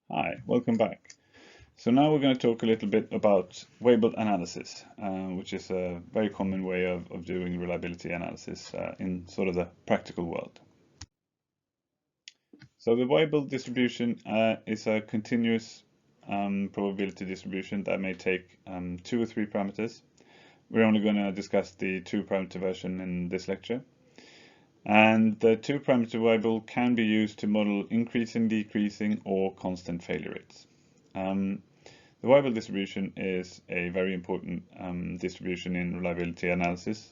Hi, welcome back. So now we're going to talk a little bit about weighable analysis, which is a very common way of doing reliability analysis in sort of the practical world. So the weighable distribution is a continuous probability distribution that may take 2 or 3 parameters. We're only going to discuss the 2-parameter version in this lecture. And the 2-parameter weighable can be used to model increasing, decreasing, or constant failure rates. The weighable distribution is a very important distribution in reliability analysis,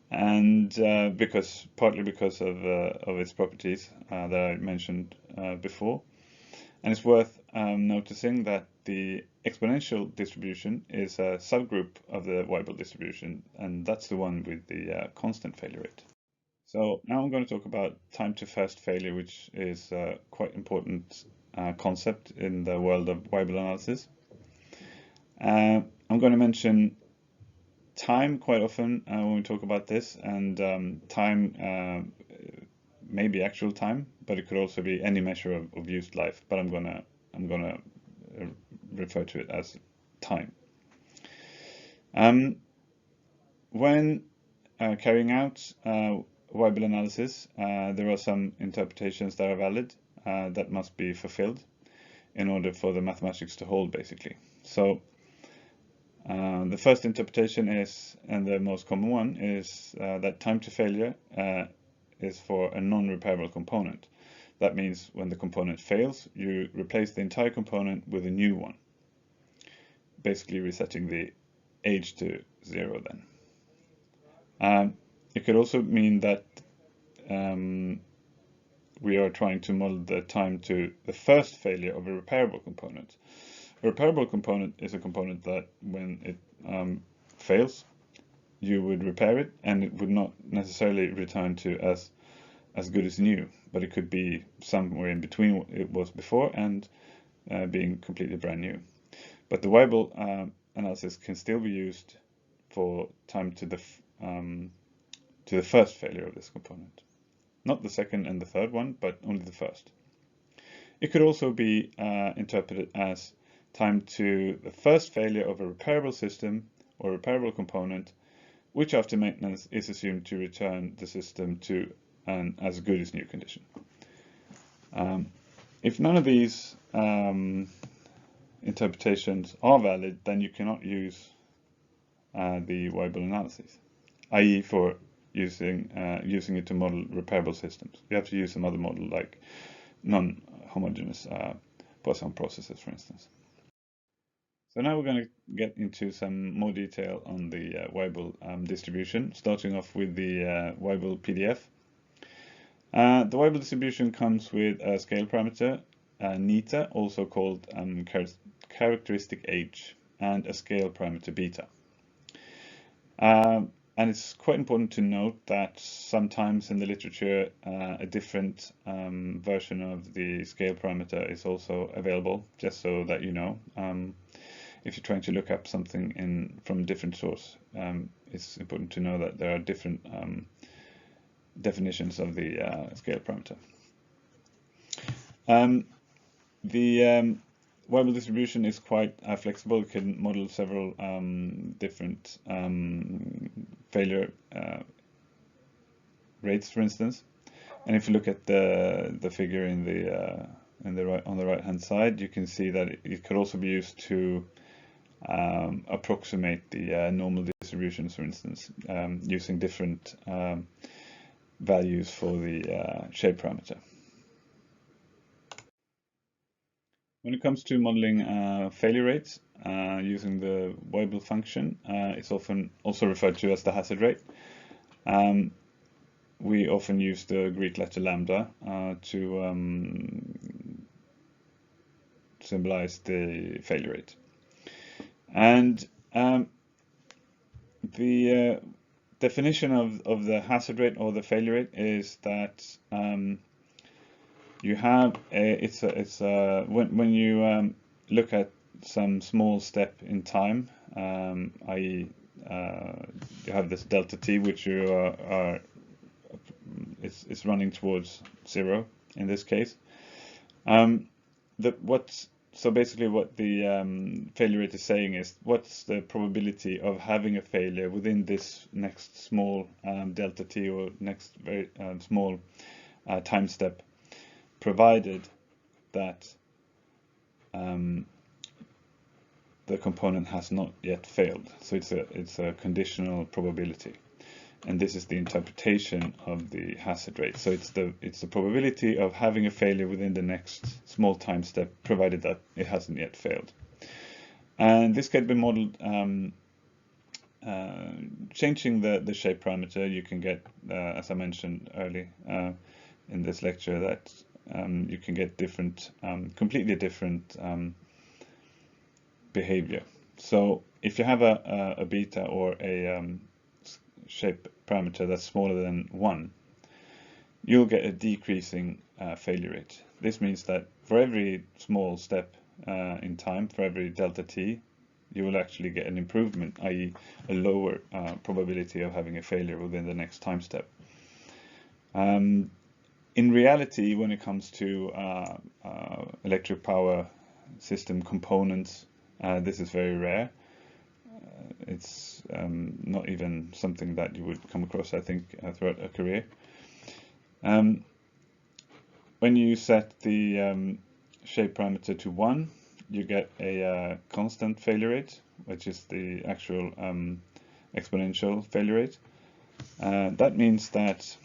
and partly because of its properties that I mentioned before. And it's worth noticing that the exponential distribution is a subgroup of the weighable distribution, and that's the one with the constant failure rate. So now I'm going to talk about time to first failure, which is a quite important concept in the world of weighable analysis. I'm going to mention time quite often when we talk about this, and time may be actual time, but it could also be any measure of used life. But I'm gonna refer to it as time. When carrying out weighable analysis, there are some interpretations that are valid that must be fulfilled in order for the mathematics to hold, basically. So the first interpretation is, and the most common one, is that time to failure is for a non-repairable component. That means when the component fails, you replace the entire component with a new one, basically resetting the age to 0 then. It could also mean that we are trying to model the time to the first failure of a repairable component. A repairable component is a component that when it fails, you would repair it, and it would not necessarily return to as good as new, but it could be somewhere in between what it was before and being completely brand new. But the weighable analysis can still be used for time to the first failure of this component. Not the second and the third one, but only the first. It could also be interpreted as time to the first failure of a repairable system or repairable component, which after maintenance is assumed to return the system to an as good as new condition. If none of these interpretations are valid, then you cannot use the weighable analysis, i.e. for using it to model repairable systems. You have to use some other model like non-homogeneous Poisson processes, for instance. So now we're going to get into some more detail on the weighable distribution, starting off with the weighable PDF. The weighable distribution comes with a scale parameter, neta, also called characteristic age, and a scale parameter beta. And it's quite important to note that sometimes in the literature a different version of the scale parameter is also available, just so that you know. If you're trying to look up something from a different source, it's important to know that there are different definitions of the scale parameter. The weighable distribution is quite flexible. It can model several different failure rates, for instance. And if you look at the figure on the right hand side, you can see that it could also be used to approximate the normal distributions, for instance, using different values for the shape parameter. When it comes to modeling failure rates using the weighable function, it's often also referred to as the hazard rate. We often use the Greek letter lambda to symbolize the failure rate. And the definition of the hazard rate or the failure rate is that you have when you look at some small step in time, i.e. you have this delta t, which you it's running towards 0 in this case. So basically what the failure rate is saying is what's the probability of having a failure within this next small delta t, or next very small time step, provided that the component has not yet failed. So it's a conditional probability, and this is the interpretation of the hazard rate. So it's the probability of having a failure within the next small time step, provided that it hasn't yet failed. And this can be modeled changing the shape parameter. You can get, as I mentioned early in this lecture, that you can get different, completely different behavior. So if you have a beta or a shape parameter that's smaller than 1, you'll get a decreasing failure rate. This means that for every small step in time, for every delta t, you will actually get an improvement, i.e. a lower probability of having a failure within the next time step. In reality, when it comes to electric power system components, this is very rare. It's not even something that you would come across, I think, throughout a career. When you set the shape parameter to 1, you get a constant failure rate, which is the actual exponential failure rate. That means that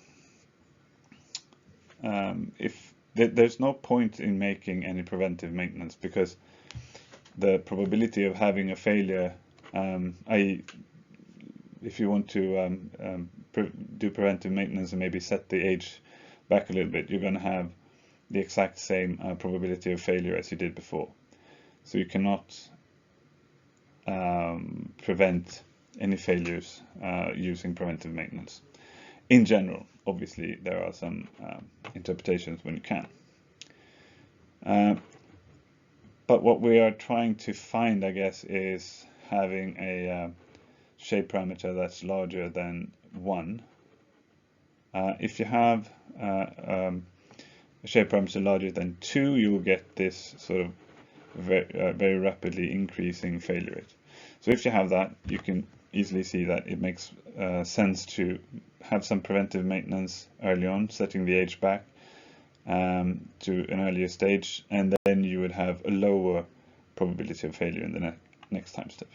if there's no point in making any preventive maintenance, because the probability of having a failure, i.e. if you want to do preventive maintenance and maybe set the age back a little bit, you're going to have the exact same probability of failure as you did before. So you cannot prevent any failures using preventive maintenance. In general, obviously there are some interpretations when you can. But what we are trying to find, I guess, is having a shape parameter that's larger than 1. If you have a shape parameter larger than 2, you will get this sort of very rapidly increasing failure rate. So if you have that, you can easily see that it makes sense to have some preventive maintenance early on, setting the age back to an earlier stage, and then you would have a lower probability of failure in the next time step.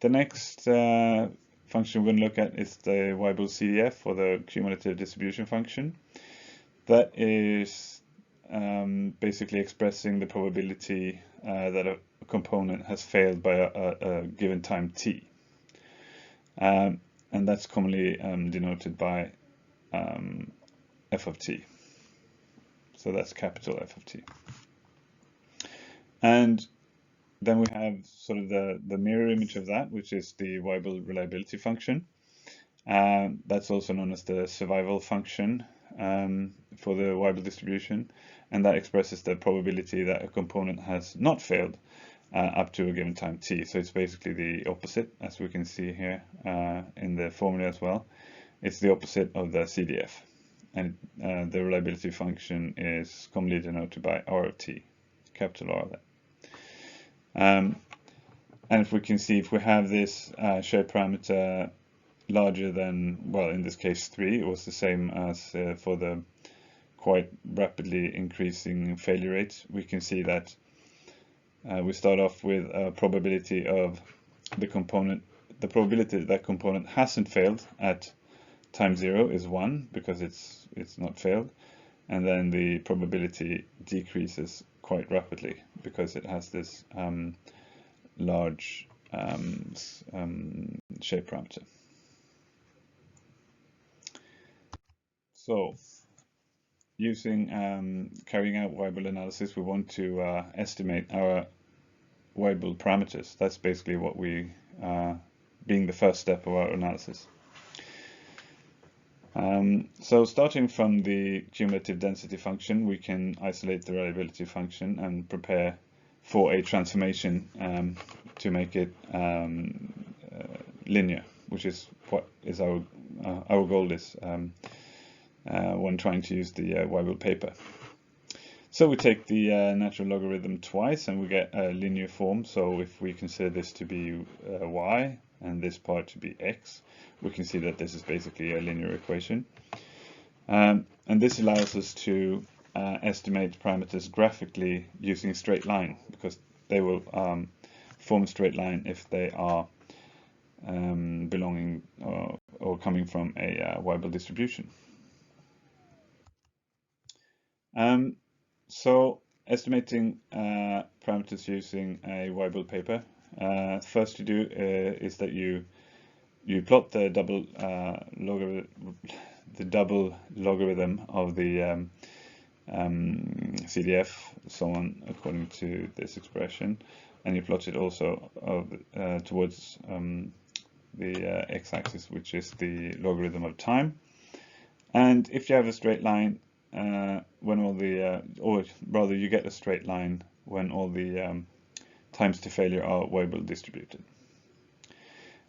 The next function we're going to look at is the Weibull CDF, or the cumulative distribution function. That is basically expressing the probability that a component has failed by a given time t. And that's commonly denoted by f of t. So that's capital F of t. And then we have sort of the mirror image of that, which is the Weibull reliability function. That's also known as the survival function for the Weibull distribution, and that expresses the probability that a component has not failed up to a given time t. So it's basically the opposite, as we can see here in the formula as well. It's the opposite of the CDF, and the reliability function is commonly denoted by R of t, capital R there. And if we can see, if we have this shape parameter larger than, well, in this case 3, it was the same as for the quite rapidly increasing failure rate. We can see that we start off with a probability of the probability that component hasn't failed at time 0 is 1, because it's not failed, and then the probability decreases quite rapidly because it has this large shape parameter. So, using carrying out Weibull analysis, we want to estimate our Weibull parameters. That's basically what we being the first step of our analysis. So starting from the cumulative density function, we can isolate the reliability function and prepare for a transformation to make it linear, which is what is our goal is. when trying to use the Weibull paper. So we take the natural logarithm twice and we get a linear form. So if we consider this to be y and this part to be x, we can see that this is basically a linear equation. And this allows us to estimate parameters graphically using a straight line, because they will form a straight line if they are belonging or coming from a Weibull distribution. So estimating parameters using a Weibull paper, first you do is that you plot the double logarithm of the CDF, so on, according to this expression, and you plot it also towards the x-axis, which is the logarithm of time. And if you have a straight line, when all the, or rather you get a straight line when all the times to failure are Weibull distributed.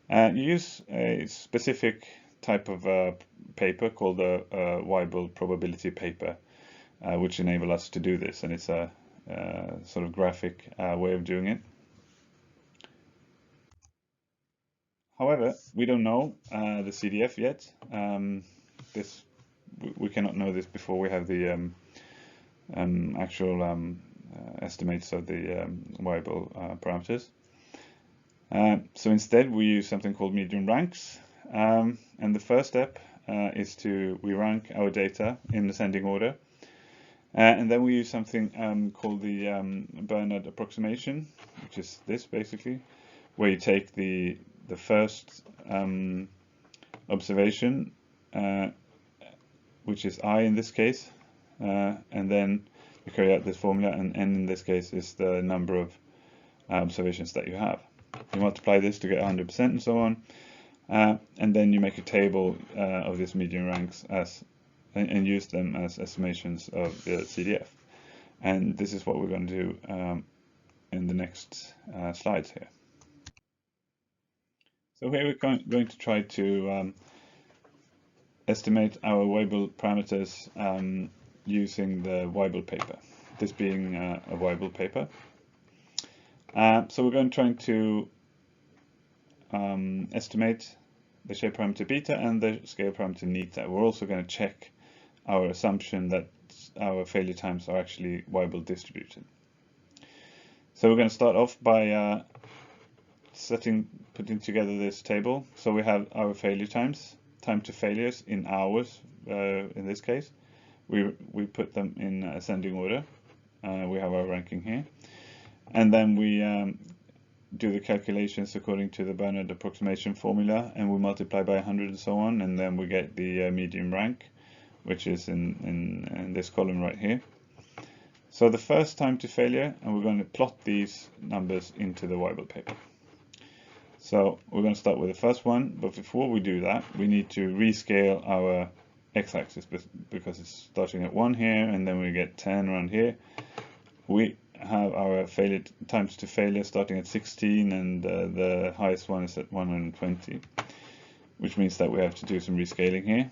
You use a specific type of paper called a Weibull probability paper, which enable us to do this, and it's a sort of graphic way of doing it. However, we don't know the CDF yet. We cannot know this before we have the actual estimates of the Weibull parameters. So instead we use something called median ranks, and the first step is we rank our data in ascending order, and then we use something called the Bernard approximation, which is this basically, where you take the first observation, which is I in this case, and then you carry out this formula, and n in this case is the number of observations that you have. You multiply this to get 100% and so on, and then you make a table of these median ranks and use them as estimations of the CDF. And this is what we're going to do in the next slides here. So here we're going to try to estimate our Weibull parameters using the Weibull paper, this being a Weibull paper. So we're going to try to estimate the shape parameter beta and the scale parameter neta. We're also going to check our assumption that our failure times are actually Weibull distributed. So we're going to start off by putting together this table. So we have our failure times, time to failures in hours in this case. We put them in ascending order. We have our ranking here. And then we do the calculations according to the Bernard approximation formula, and we multiply by 100 and so on, and then we get the median rank, which is in this column right here. So the first time to failure, and we're going to plot these numbers into the Weibull paper. So we're going to start with the first one, but before we do that, we need to rescale our x-axis because it's starting at 1 here, and then we get 10 around here. We have our failure times to failure starting at 16, and the highest one is at 120, which means that we have to do some rescaling here.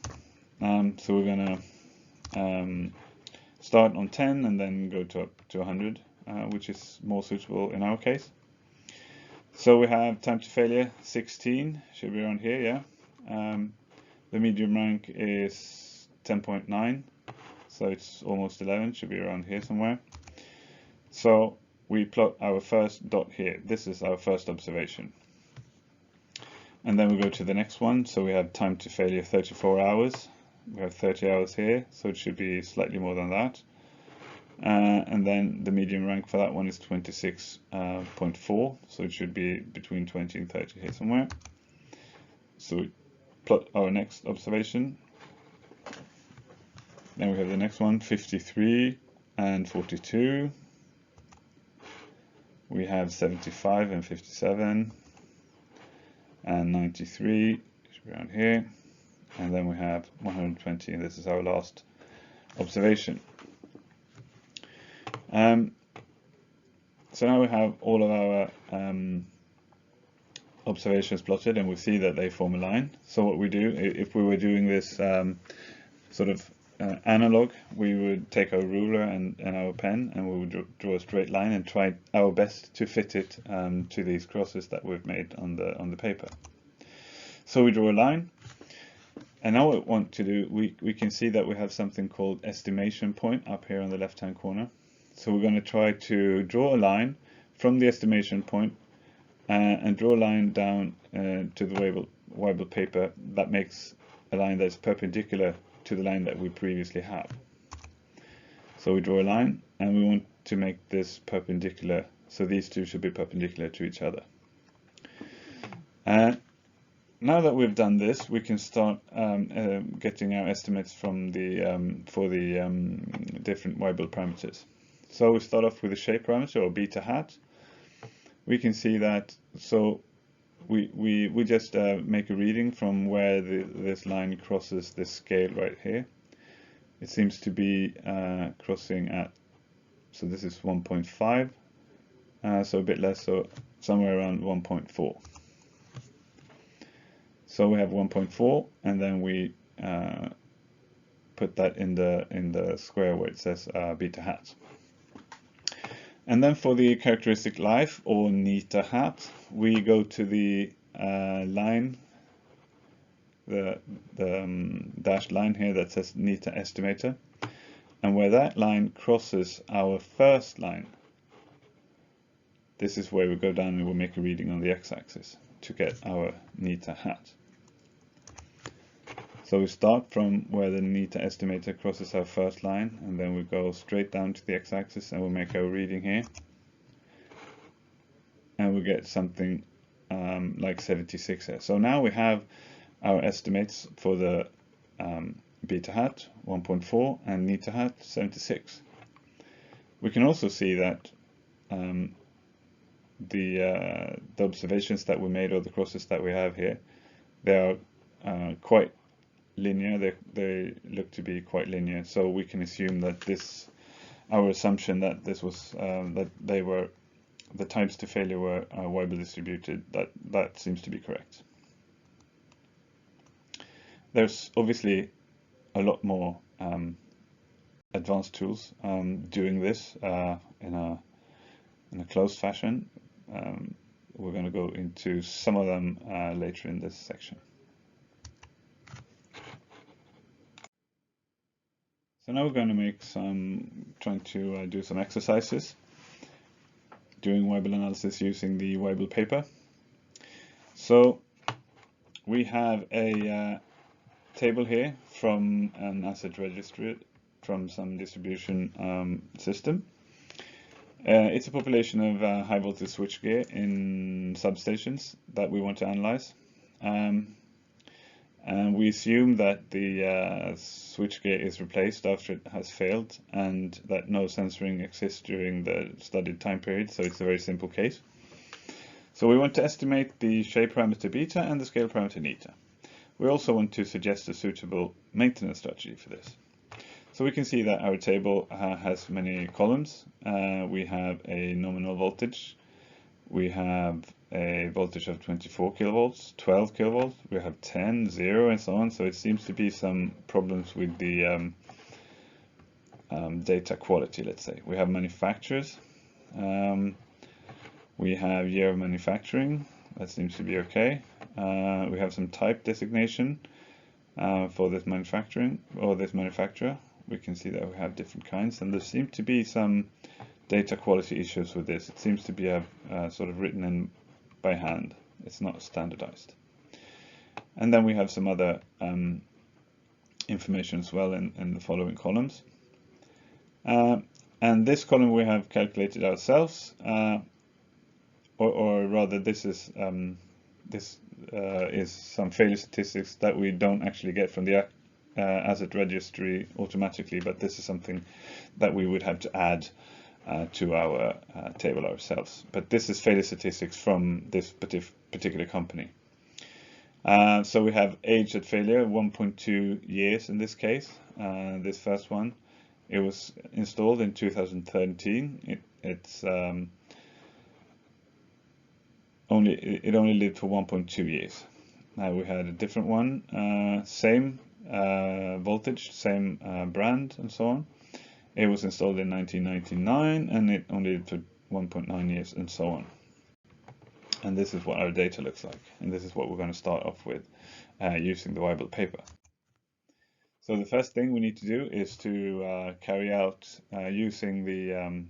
So we're going to start on 10 and then go up to 100, which is more suitable in our case. So we have time to failure 16, should be around here, yeah. The median rank is 10.9, so it's almost 11, should be around here somewhere. So we plot our first dot here. This is our first observation. And then we go to the next one. So we have time to failure 34 hours. We have 30 hours here, so it should be slightly more than that. And then the median rank for that one is 26.4, so it should be between 20 and 30 here somewhere. So we plot our next observation. Then we have the next one, 53 and 42. We have 75 and 57 and 93, should be around here. And then we have 120, and this is our last observation. So now we have all of our observations plotted, and we see that they form a line. So what we do, if we were doing this sort of analog, we would take our ruler and our pen, and we would draw a straight line and try our best to fit it to these crosses that we've made on the paper. So we draw a line, and now what we want to do, we can see that we have something called estimation point up here on the left hand corner. So we're going to try to draw a line from the estimation point and draw a line down to the Weibel paper that makes a line that's perpendicular to the line that we previously have. So we draw a line, and we want to make this perpendicular, so these two should be perpendicular to each other. Now that we've done this, we can start getting our estimates from for the different Weibel parameters. So we start off with the shape parameter, or beta hat. We can see that, so we just make a reading from where this line crosses this scale right here. It seems to be crossing at, so this is 1.5, so a bit less, so somewhere around 1.4. So we have 1.4, and then we put that in the square where it says beta hat. And then for the characteristic life, or neta hat, we go to the line, the dashed line here that says neta estimator, and where that line crosses our first line, this is where we go down and we'll make a reading on the x-axis to get our neta hat. So we start from where the neta estimator crosses our first line, and then we go straight down to the x-axis, and we'll make our reading here, and we get something like 76 here. So now we have our estimates for the beta hat 1.4 and neta hat 76. We can also see that the observations that we made, or the crosses that we have here, they are quite linear. They look to be quite linear, so we can assume that our assumption that this was that the times to failure were Weibel distributed, that seems to be correct. There's obviously a lot more advanced tools doing this in a closed fashion. We're going to go into some of them later in this section. So now we're going to make trying to do some exercises doing Weibel analysis using the Weibel paper. So we have a table here from an asset registry from some distribution system. It's a population of high voltage switchgear in substations that we want to analyze. And we assume that the switchgear is replaced after it has failed, and that no censoring exists during the studied time period, so it's a very simple case. So we want to estimate the shape parameter beta and the scale parameter neta. We also want to suggest a suitable maintenance strategy for this. So we can see that our table has many columns. We have a nominal voltage. We have a voltage of 24 kilovolts, 12 kilovolts, we have 10, 0, and so on. So it seems to be some problems with the data quality, let's say. We have manufacturers. We have year of manufacturing. That seems to be okay. We have some type designation for this manufacturing, or this manufacturer. We can see that we have different kinds, and there seem to be some data quality issues with this. It seems to be sort of written in by hand. It's not standardized. And then we have some other information as well in the following columns. And this column we have calculated ourselves, or rather this is some failure statistics that we don't actually get from the asset registry automatically, but this is something that we would have to add to our table ourselves. But this is failure statistics from this particular company. So we have age at failure, 1.2 years in this case. This first one, it was installed in 2013. It only lived for 1.2 years. Now we had a different one, same voltage, same brand and so on. It was installed in 1999 and it only took 1.9 years and so on. And this is what our data looks like. And this is what we're going to start off with using the Weibull paper. So the first thing we need to do is to carry out using the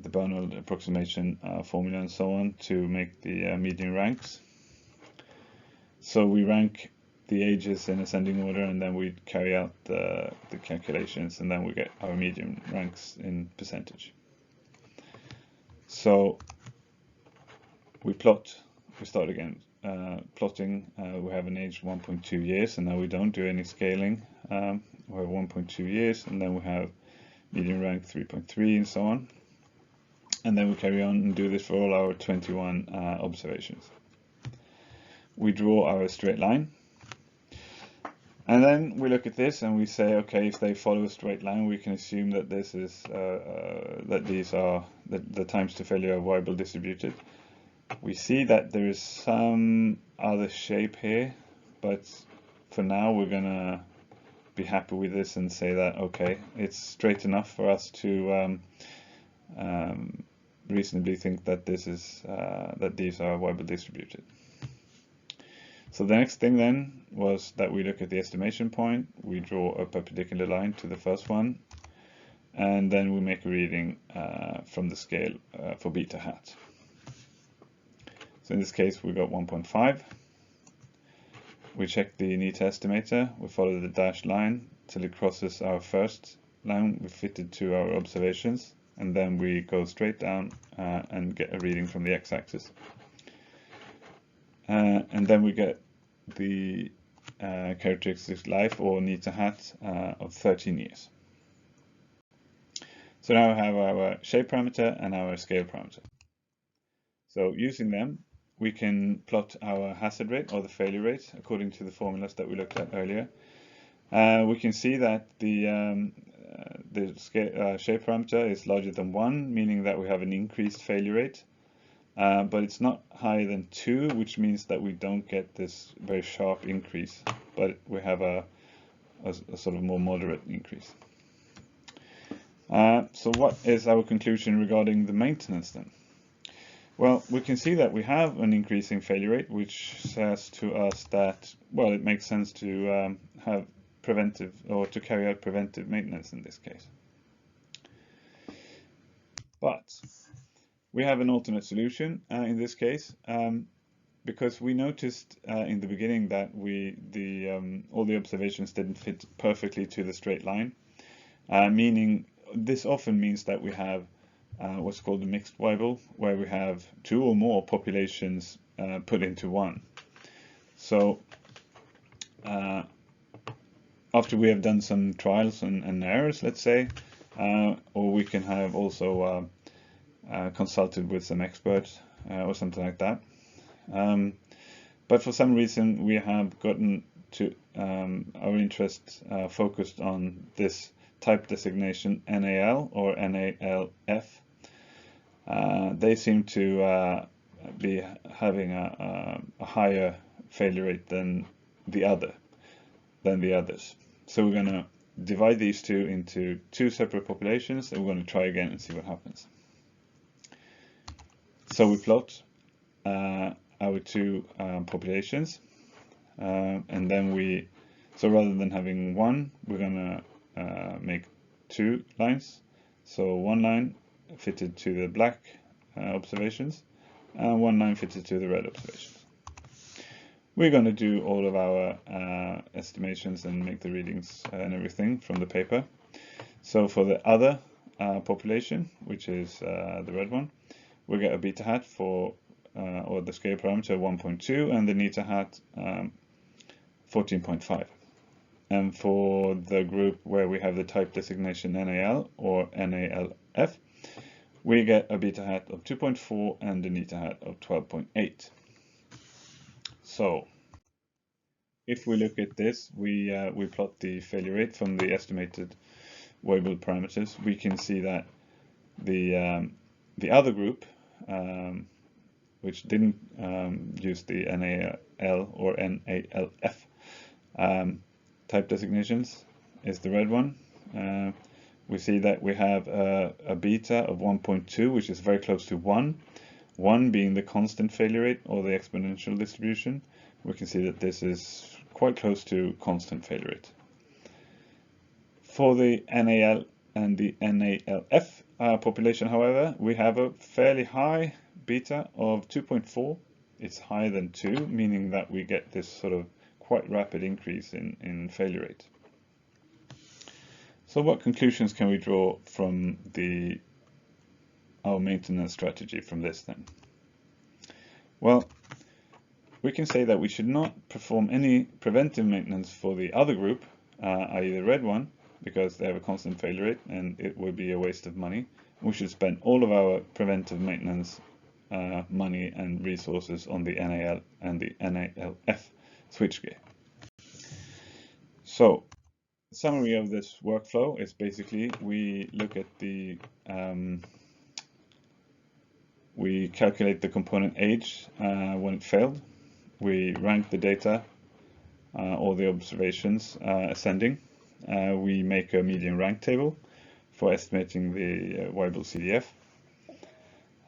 Bernal approximation formula and so on to make the median ranks. So we rank the ages in ascending order and then we carry out the calculations and then we get our median ranks in percentage. So we start again plotting. We have an age 1.2 years and now we don't do any scaling. We have 1.2 years and then we have median rank 3.3 and so on. And then we carry on and do this for all our 21 observations. We draw our straight line. And then we look at this and we say, okay, if they follow a straight line, we can assume that this is that these are the times to failure are Weibull distributed. We see that there is some other shape here, but for now we're gonna be happy with this and say that okay, it's straight enough for us to reasonably think that this is that these are Weibull distributed. So the next thing then was that we look at the estimation point, we draw a perpendicular line to the first one, and then we make a reading from the scale for beta hat. So in this case we got 1.5. We check the NETA estimator, we follow the dashed line till it crosses our first line we fitted to our observations, and then we go straight down and get a reading from the x-axis. And then we get the characteristic life or NETA hat of 13 years. So now we have our shape parameter and our scale parameter. So using them, we can plot our hazard rate or the failure rate according to the formulas that we looked at earlier. We can see that the shape parameter is larger than 1, meaning that we have an increased failure rate. But it's not higher than 2, which means that we don't get this very sharp increase, but we have a sort of more moderate increase. So what is our conclusion regarding the maintenance then? Well, we can see that we have an increasing failure rate, which says to us that, well, it makes sense to have preventive or to carry out preventive maintenance in this case. But we have an alternate solution in this case, because we noticed in the beginning that all the observations didn't fit perfectly to the straight line, meaning this often means that we have what's called a mixed Weibull, where we have 2 or more populations put into one. So after we have done some trials and errors, let's say, or we can have also consulted with some experts or something like that. But for some reason we have gotten to our interest focused on this type designation NAL or NALF. They seem to be having a higher failure rate than the others. So we're going to divide these two into 2 separate populations and we're going to try again and see what happens. So we plot our 2 populations, and then so rather than having 1, we're going to make 2 lines. So 1 line fitted to the black observations, and 1 line fitted to the red observations. We're going to do all of our estimations and make the readings and everything from the paper. So for the other population, which is the red one, we get a beta hat for, or the scale parameter 1.2, and the NETA hat 14.5. And for the group where we have the type designation NAL or NALF, we get a beta hat of 2.4 and the NETA hat of 12.8. So if we look at this, we plot the failure rate from the estimated Weibull parameters. We can see that the other group, which didn't use the NAL or NALF, Type designations is the red one. We see that we have a beta of 1.2, which is very close to 1. 1 being the constant failure rate or the exponential distribution. We can see that this is quite close to constant failure rate. For the NAL and the NALF population, however, we have a fairly high beta of 2.4. It's higher than 2, meaning that we get this sort of quite rapid increase in failure rate. So what conclusions can we draw from our maintenance strategy from this then? Well, we can say that we should not perform any preventive maintenance for the other group, i.e. the red one, because they have a constant failure rate and it would be a waste of money. We should spend all of our preventive maintenance money and resources on the NAL and the NALF switchgear. So, summary of this workflow is basically we look at we calculate the component age when it failed. We rank the data, all the observations ascending. We make a median rank table for estimating the Weibull CDF.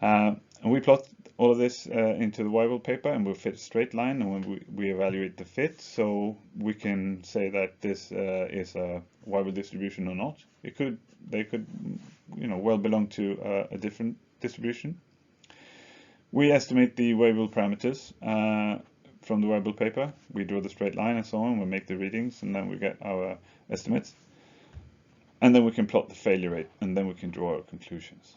And we plot all of this into the Weibull paper, and we'll fit a straight line, and when we evaluate the fit, so we can say that this is a Weibull distribution or not. They could, well belong to a different distribution. We estimate the Weibull parameters from the Weibull paper. We draw the straight line and so on. We make the readings, and then we get our estimates. And then we can plot the failure rate, and then we can draw our conclusions.